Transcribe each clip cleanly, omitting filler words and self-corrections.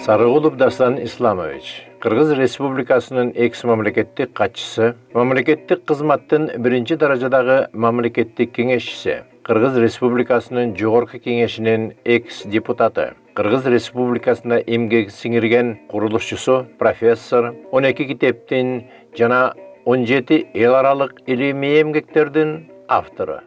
Сарыгулов Дастан Исламович, Кыргыз Республикасынын экс-мамлекеттик катчысы, мамлекеттик кызматтын 1-даражадагы мамлекеттик кеңешчиси, Кыргыз Республикасынын Жогорку кеңешинин экс-депутаты, Кыргыз Республикасында эмгек сиңирген курулушчусу, профессор, 12 китептин жана 17 эл аралык илимий эмгектердин автору.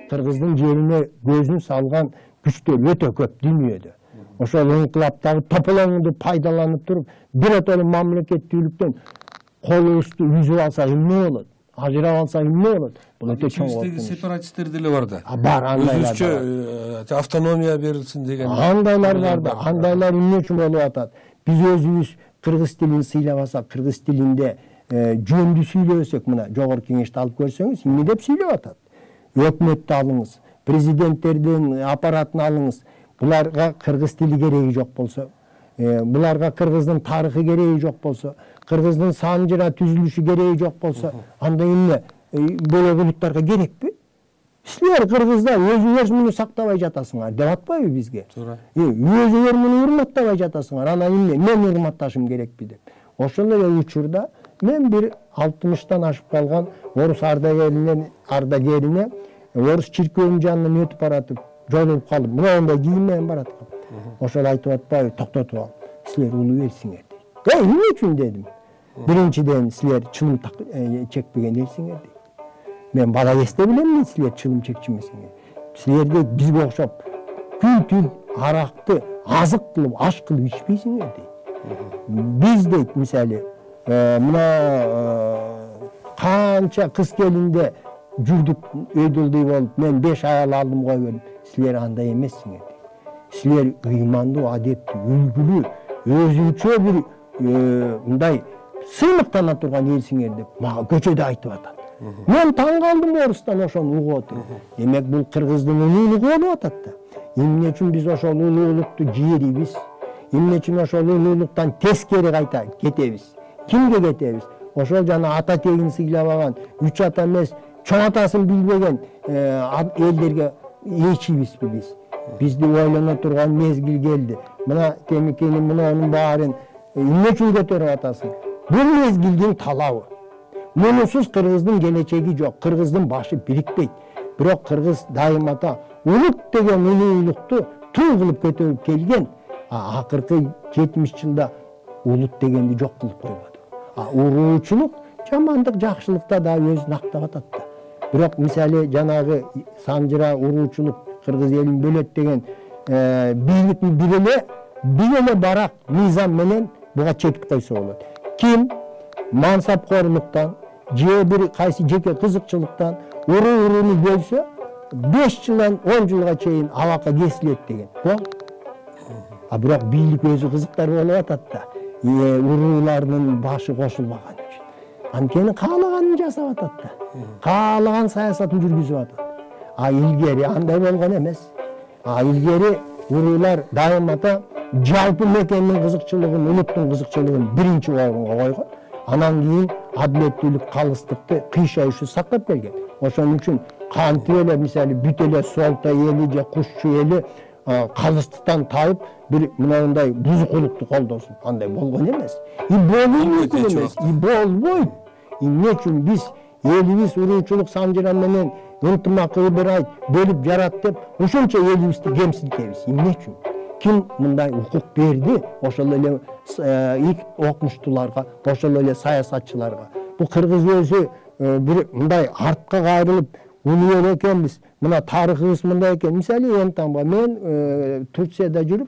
Кыргыздын жерине көзүн салган күчтөр өтө көп дүйнөдө. Ошол инкылаптагы тополоңду пайдаланып туруп, биротолу мамлекеттүүлүктөн колубузду үзүп алсак эмне болот? Ажырап алсак эмне болот? Бул өтө чоң коркунуч. Сепаратисттер деле бар да. Бар, андайлар. Өзүнчө автономия берилсин деген. Андайлар бар да. Андайлар эмне үчүн болуп атат? Биз өзүбүз кыргыз тилин сыйлабасак, кыргыз тилинде жөндү сүйлөбөсөк, мына жогорку кеңешти алып көрсөңүз, эмне деп сүйлөп атат? Өкмөттү алыңыз, президенттердин аппаратын алыңыз. Буларга кыргыз тили кереги жок болсо, буларга кыргыздын тарыхы кереги жок болсо, кыргыздын санжыра түзүлүшү кереги жок болсо, анда эмне бөлөк улуттарга керекпи? Силер кыргыздар өзүңөр муну сактабай жатасыңар деп атпайбы бизге? Туура. Өзүңөр муну урматтабай жатасыңар, анан эмне? Мен урматташым керекпи деп. Ошол эле учурда мен бир 60-тан ашып калган орус ардагерине орус чиркөөнүн жанынан өтүп баратып, жолугуп калып, мындай кийим менен бараткан. Ошол айтып атпайбы, токтотуп ал. Силер улуу элсиңер дейт. Эмне үчүн дедим? Биринчиден силер чылым чекпеген элсиңер дейт. Мен бала кезде билем силер чылым чекчимесиңер. Силерде бизге окшоп күн-түн аракты азык кылып, аш кылып ичпейсиңер дейт. Биз дейт, мисалы, мына канча кыз келинде жүрдүк өйдөлдөй болуп, мен 5 аял алдым койбодум. Силер андай эмессиңер дейт. Силер ыймандуу, адептүү, үлгүлүү, өзүнчө бир мындай сыймыктана турган элсиңер деп мага көчөдө айтып атат. Мен таң калдым орустан ошону угуп отуруп. Демек бул кыргыздын улуулугу болуп атат да. Эмне үчүн биз ошол улуулукту жээрибиз? Эмне үчүн ошол улуулуктан тескери кайта кетебиз? Кимге кетебиз? Ошол жана ата тегин сыйлабаган, 3 ата эмес, чоң атасын билбеген элдерге ээчибизби биз? Бизди ойлоно турган мезгил келди. Мына Темекенин мунунун баарын эмне үчүн көтөрүп атасың? Бул мезгилдин талабы. Мунусуз кыргыздын келечеги жок, кыргыздын башы бирикпейт. Бирок кыргыз дайымата улут деген улуулукту туу кылып көтөрүп келген. Акыркы 70 жылда улут дегенди жок кылып койбоду. Уруучулук, жамандык, жакшылыкта да өзүн актап атат да. Бирок мисалы жанагы санжыра уруучулук кыргыз элин бөлөт деген бийликтин бир эле барак мыйзам менен буга чек койсо болот. Ким мансапкорлуктан же бир кайсы жеке кызыкчылыктан урууну бөлсө 5 жылдан 10 жылга чейин абакка кесилет деген. Бирок бийлик өзү кызыктар болуп атат да. Уруулардын башы кошулбаган үчүн. Анткени каалаганын жасап атат да. Каалаган саясатын жүргүзүп атат. Илгери андай болгон эмес. Илгери уруулар дайымата жалпы мекенин кызыкчылыгын, улуттун кызыкчылыгын биринчи орунга койгон. Анан кийин адилеттүүлүк, калыстыкты, кыйшайышты сактап келген. Ошон үчүн кантип эле мисалы бүт эле солто эли же кушчу эли калыстыктан тайып бир мындай бузукулукту колдосун. Андай болгон эмес. Болуу мүмкүн эмес. Болбойт. Эмне үчүн биз элибиз уруучулук санжыра менен ынтымакты бир айт бөлүп жарат деп ошончо элибизди кемсинтебиз? Эмне үчүн? Ким мындай укук берди? Ошол эле окумуштууларга, ошол эле саясатчыларга. Бул кыргыз өзү бир мындай артка кайрылып улуу экенбиз. Мына тарыхыбыз мындай экен. Мисалы Энтамба мен Турцияда жүрүп,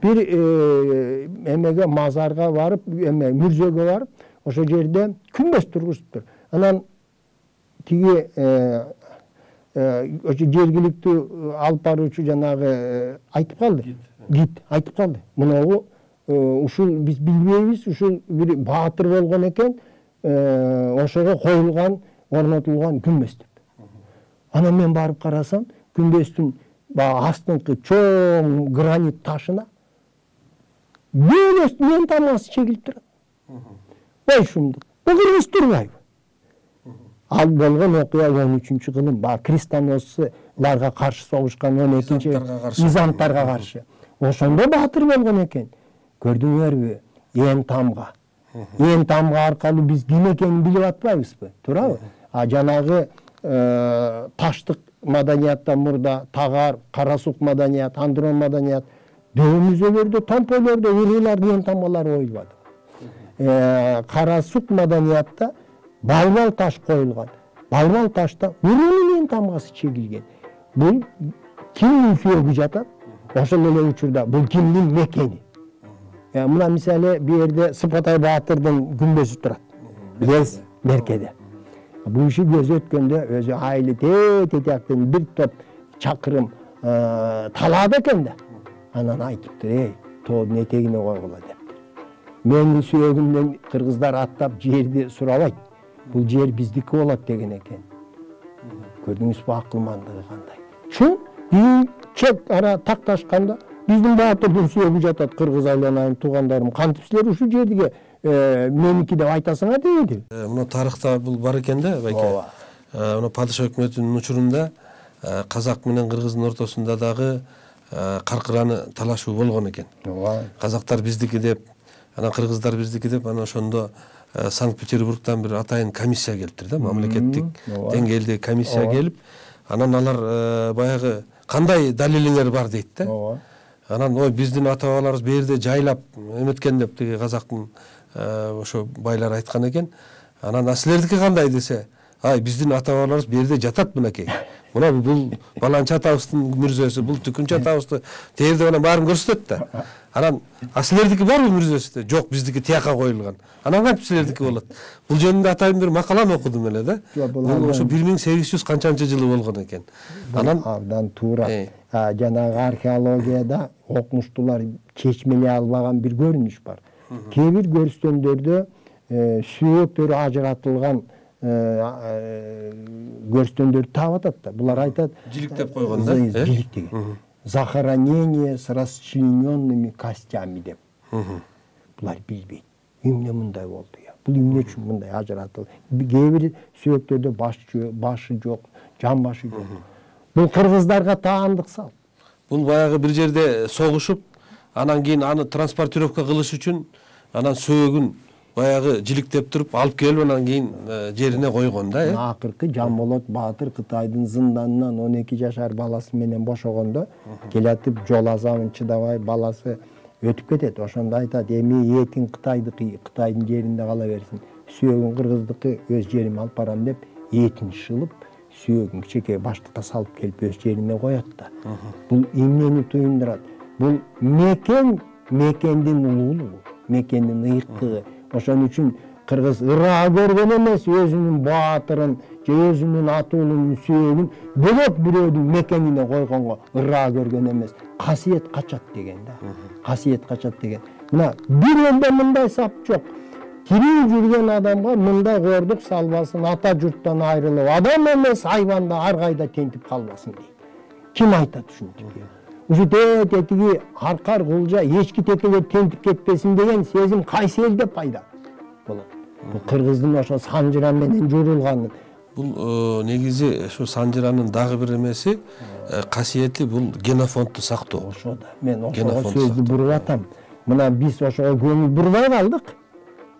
бир эмеге мазарга барып, мүрзөгө барып, ошол жерде күмбөз тургузуптур. Анан тиги ошо жергиликтүү алып баруучу жанагы айтып калды. Кит айтып калды. Мынабу ушул биз билбейбиз, ушул бир баатыр болгон экен, ошого коюлган, орнотулган күмбөз деп. Анан мен барып карасам, күмбөздүн баягы астыңкы чоң гранит ташына бөлөс мен тамгасы чегилип турат. Ой шумдук. Бул кыргыз турбайбы? Ал болгон окуя 13-чү кылым, баягы крестоносцуларга каршы согушкан 12-чи низамтарга каршы. Ошондо баатыр болгон экен. Көрдүңөрбү? Эн тамга. Эн тамга аркылуу биз ким экенин билип атпайбызбы? Туурабы? А жанагы таштык маданияттан мурда тагар, карасук маданият, андрон маданият дөө мүзөлөрдө, томполордо урулардын эн тамгалары оюлбады. Карасук маданиятта балбал таш коюлган. Балбал ташта урунун эн тамгасы чегилген. Бул кимдин сүйөгү жатат? Ошол эле учурда бул кимдин мекени? Мына мисалы бу жерде Сыпатай баатырдын күмбөзү турат. Билесиз, меркеде. Бул иши көз өткөндө өзү айылы тетияктын бир топ чакырым талаада экен да. Анан айтыптыр, эй, тоодун этегине койгула деп. Менин сүйөгүмдөн кыргыздар аттап жерди сурабайт. Бул жер биздики болот деген экен. Көрдүңүзбү акылмандыгы кандай? Чын, чек ара такташканда биздин баатырдын сүйөгү жатат, кыргыз айланайын туугандарым. Кантип силер ушул жерге меники деп айтасыңар дейди. Мына тарыхта бул бар экен да, байке. Мына падыша өкмөтүнүн учурунда казак менен кыргыздын ортосунда дагы каркыраны талашуу болгон экен. Казактар биздики деп, анан кыргыздар биздики деп, анан ошондо Санкт-Петербургдан бир атайын комиссия келиптир да, мамлекеттик деңгээлде комиссия келип, анан алар баягы кандай далилиңер бар дейт да. Анан ой биздин ата-бабаларыбыз бу жерде жайлап эметкен деп тиги казактын ошо байлар айткан экен. Анан силердики кандай десе, ай биздин ата-бабаларыбыз бу жерде жатат мынакей. Мына бул баланча атабыздын мүрзөсү, бул түкүнчү атабызды терде менен баарын көрсөтөт да. Анан силердики барбы мүрзөсү? Жок, биздики тияка коюлган. Анан кантип силердики болот? Бул жөнүндө атайын бир макаланы окудум эле да. Бул ошо 1800 канчанчы жылы болгон экен. Анан абдан туура. Жанагы археологияда окумуштуулар чечмелей албаган бир көрүнүш бар. Кээ бир көрүстөндөрдө сүйөктөрү ажыратылган көрүстөндөрдү таап атат да. Булар айтат, жиликтеп койгон да. Жилик деген. Захоронение с расчлененными костями деп. Булар билбейт. Эмне мындай болду я? Бул эмне үчүн мындай ажыратылды? Кээ бир сүйөктөрдө башы жок, жан башы жок. Бул кыргыздарга таандык сал. Бул баягы бир жерде согушуп, анан кийин аны транспортировка кылыш үчүн анан сөөгүн баягы жиликтеп туруп алып келип анан кийин жерине койгон да. Акыркы Жанболот баатыр Кытайдын зынданынан 12 жашар баласы менен бошогондо келатып жол азабын чыдабай баласы өтүп кетет. Ошондо айтат, эми этиң Кытайдыкы, Кытайдын жеринде кала берсин. Сүйөгүн кыргыздыкы өз жериме алып барам деп этин шылып, сүйөгүн кичинекей баштыкка салып келип өз жерине коет да. Бул эмнени туюндурат? Бул мекендин улуулугу, мекендин ыйыктыгы. Ошон үчүн кыргыз ыра көргөн эмес, өзүнүн баатырын же өзүнүн ата уулунун сүйөгүн бөлөк бирөөнүн мекенине койгонго ыра көргөн эмес. Касиет качат деген да. Касиет качат деген. Мына бир элде мындай сап жок. Тирүү жүргөн адамга мындай кордук салбасын, ата журттан айрылып, адам эмес хайванда ар кайда тентип калбасын дейт. Ким айтат ушинтип? Ушу тетиги аркар кулжа эчки текелер тентип кетпесин деген сезим кайсы элде пайда болот? Бул кыргыздын ошо санжыран менен журулганы. Бул негизи ошо санжыранын дагы бир эмеси касиети бул генофондду сактоо. Ошо да. Мен ошого сөздү буруп атам. Мына биз ошого көңүл бурбай калдык.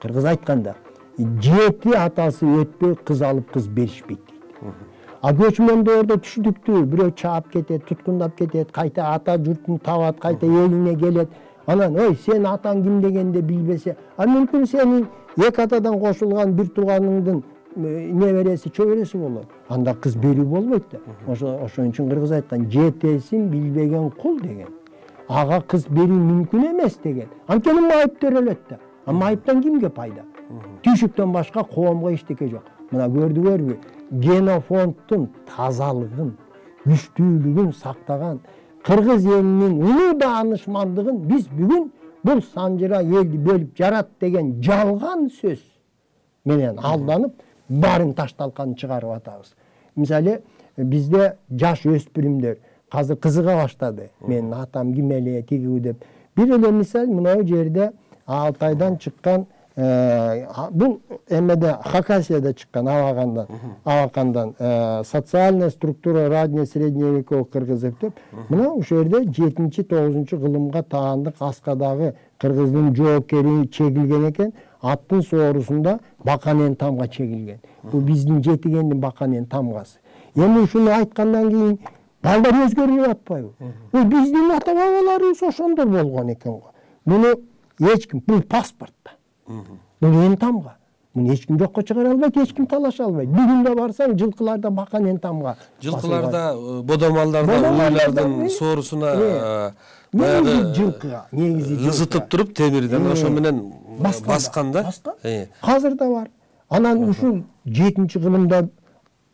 Кыргыз айтканда, жети атасы өтпөй кыз алып кыз беришпейт дейт. А көчмөндөрдө түшүдүктүү бирөө чаап кетет, туткундап кетет, кайта ата журтун табат, кайта элине келет. Анан, ой, сен атаң ким дегенде билбесе, мүмкүн сенин эки атадан кошулган бир тууганыңдын небереси, чөбөрөсү болот. Анда кыз берүү болбойт да. Ошон үчүн кыргыз айткан, жетесин билбеген кул деген. Ага кыз берүү мүмкүн эмес деген. Анткени майып төрөлөт да. А майыптан кимге пайда? Түйшүктөн башка коомго эчтеке жок. Мына көрдүңөрбү? Генофонддун тазалыгын, күчтүүлүгүн сактаган Кыргыз элинин улуу даанышмандыгын биз бүгүн бул санжыра элди бөлүп жарат деген жалган сөз менен алданып баарын таш талканын чыгарып атабыз. Мисалы бизде жаш өспүрүмдөр азыр кызыга баштады. Менин атам ким эле тигүү деп. Бир эле мисал мына жерде Алтайдан чыккан бул эмеде Хакасияда чыккан Абакандан социальная структура ранее средневековых кыргызов деп. Мына ошол жерде 7-9 кылымга таандык аскадагы кыргыздын жоокери чегилген экен. Аттын соорусунда баканен тамга чегилген. Бул биздин жетигендин баканен тамгасы. Эми ушуну айткандан кийин балдар өзгөрүп атпайбы? Бул биздин ата бабаларыбыз ошондор болгон экен го. Муну эч ким, бул паспортта. Бул эн тамга. Муну эч ким жокко чыгара албайт, эч ким талаша албайт. Бүгүн да барсаң, жылкыларда баканен тамга. Жылкыларда, бодомалдарда, уйлардын соорусуна негизи жылкыга, ызытып туруп темирден ошо менен баскан да. Азыр да бар. Анан ушул 7-кылымда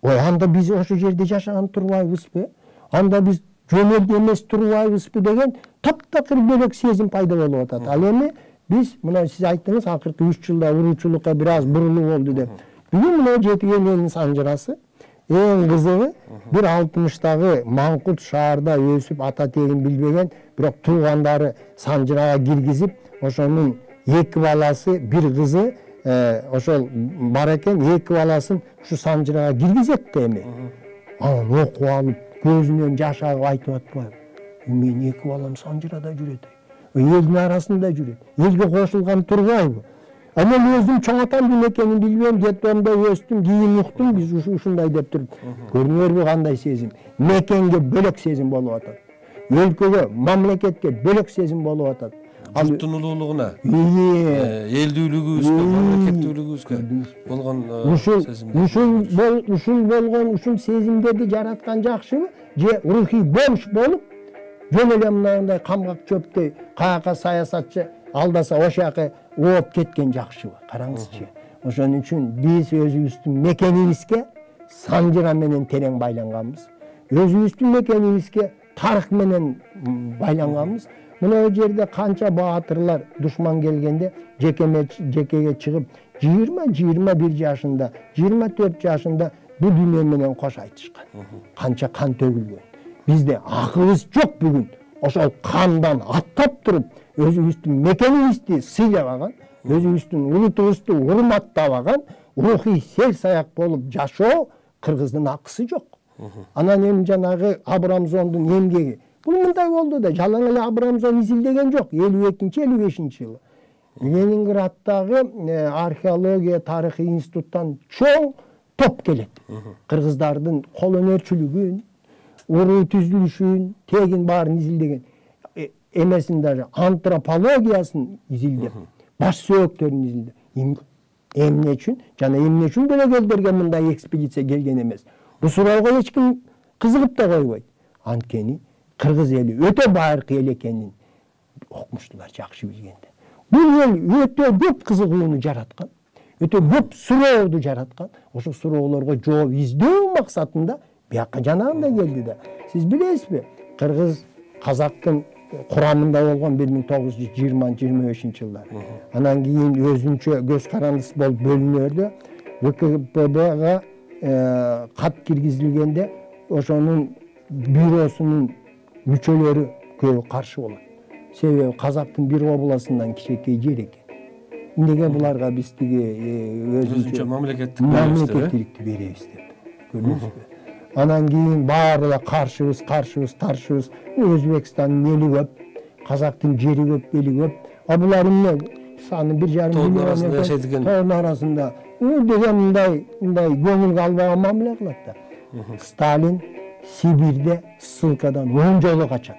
анда биз ошол жерде жашаган турбайбызбы? Анда биз жөнөкөй эмес турбайбызбы деген таптакыр бөлөк сезим пайда болуп атат. Ал эми биз мына сиз айттыңыз, акыркы 3 жылда уруучулукка бир аз бурулуу болду деп. Бүгүн мына жетиген элдин санжырасы эң кызыгы бир 60-тагы Маңкут шаарда өсүп ата тегин билбеген, бирок туугандары санжырага киргизип, ошонун 2 баласы, бир кызы ошол бар экен, 2 баласын ушу санжырага киргизет да эми. Анан окуп алып, көзүнөн жаш агып айтып атпайбы? Менин 2 балам санжырада жүрөт. Элдин арасында жүрөт. Элге кошулган турбайбы? Мен өзүм чоң атам ким экенин билбейм, детдомдо өстүм, кийин уктум, биз ушундай деп туруп. Көрүңөрбү кандай сезим? Мекенге бөлөк сезим болуп атат. Өлкөгө, мамлекетке бөлөк сезим болуп атат. Журттун улуулугуна, элдүүлүгүбүзгө, мамлекеттүүлүгүбүзгө болгон сезим. Ушул сезимдерди жараткан жакшыбы? Же рухий бомж болуп, жөн эле мындай камгак чөптөй каяка саясатчы алдаса ошол жака ооп кеткен жакшыбы? Караңызчы. Ошон үчүн биз өзүбүздүн мекенибизге санжыра менен терең байланганбыз. Өзүбүздүн мекенибизге тарых менен байланганбыз. Мына жерде канча баатырлар душман келгенде жекеге чыгып 20-21 жашында, 24 жашында бул дүйнө менен кош айтышкан. Канча кан төгүлгөн. Бизде акыбыз жок бүгүн. Ошол кандан аттап туруп, өзүбүздүн мекенибизди сыйлабаган, өзүбүздүн улутубузду урматтабаган, рухий сел-саяк болуп жашоо кыргыздын акысы жок. Анан эми жанагы Абрамзондун эмгеги бул мындай болду да, жалаң эле Абрамзон изилдеген жок. 52-55 жылы Ленинградтагы археология тарыхый институттан чоң топ келет. Кыргыздардын кол өнөрчүлүгүн, уруу түзүлүшүн, тегин баарын изилдеген. Эмесин даже антропологиясын изилдеп, баш сөөктөрүн изилдеп. Эмне үчүн? Жана эмне үчүн бөлөк элдерге мындай экспедиция келген эмес? Бул суроого эч ким кызыгып да койбойт. Анткени кыргыз эли өтө байыркы эл экенин окумуштуулар жакшы билгенде. Бул эл өтө көп кызыгууну жараткан, өтө көп сурооду жараткан. Ошол суроолорго жооп издөө максатында бияка жанагындай келди да. Сиз билесизби? Кыргыз казактын курамында болгон 1920-25 жылдар. Анан кийин өзүнчө көз карандысы болуп бөлүнөрдө ВКПБга кат киргизилгенде ошонун бюросунун мүчөлөрү көбү каршы болот. Себеби казактын бир областынан кичинекей жер экен. Эмнеге буларга биз тиги өзүнчө мамлекеттикти беребиз деп. Көрдүңүзбү? Анан кийин баары да каршыбыз. Өзбекстандын эли көп, казактын жери көп, эли көп. А булар эмне саны 1,5 миллион жашайдыган. Тоонун арасында деген мындай көңүлгө албаган мамиле кылат да. Сталин Сибирде ссылкадан 10 жолу качат.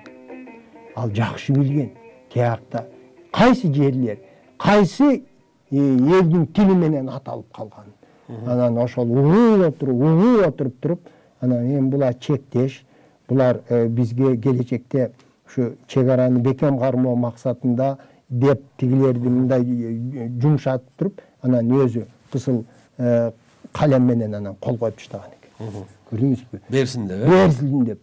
Ал жакшы билген. Тиякта кайсы жерлер, кайсы элдин тили менен аталып калган. Анан ошол угуп отуруп, анан эми булар чектеш, булар бизге келечекте ушу чек-араны бекем кармоо максатында деп тигилерди мындай жумшатып туруп, анан өзү кысыл калем менен анан кол коюп таштаган экен. Көрдүңүзбү? Берсин деп. Берсин деп.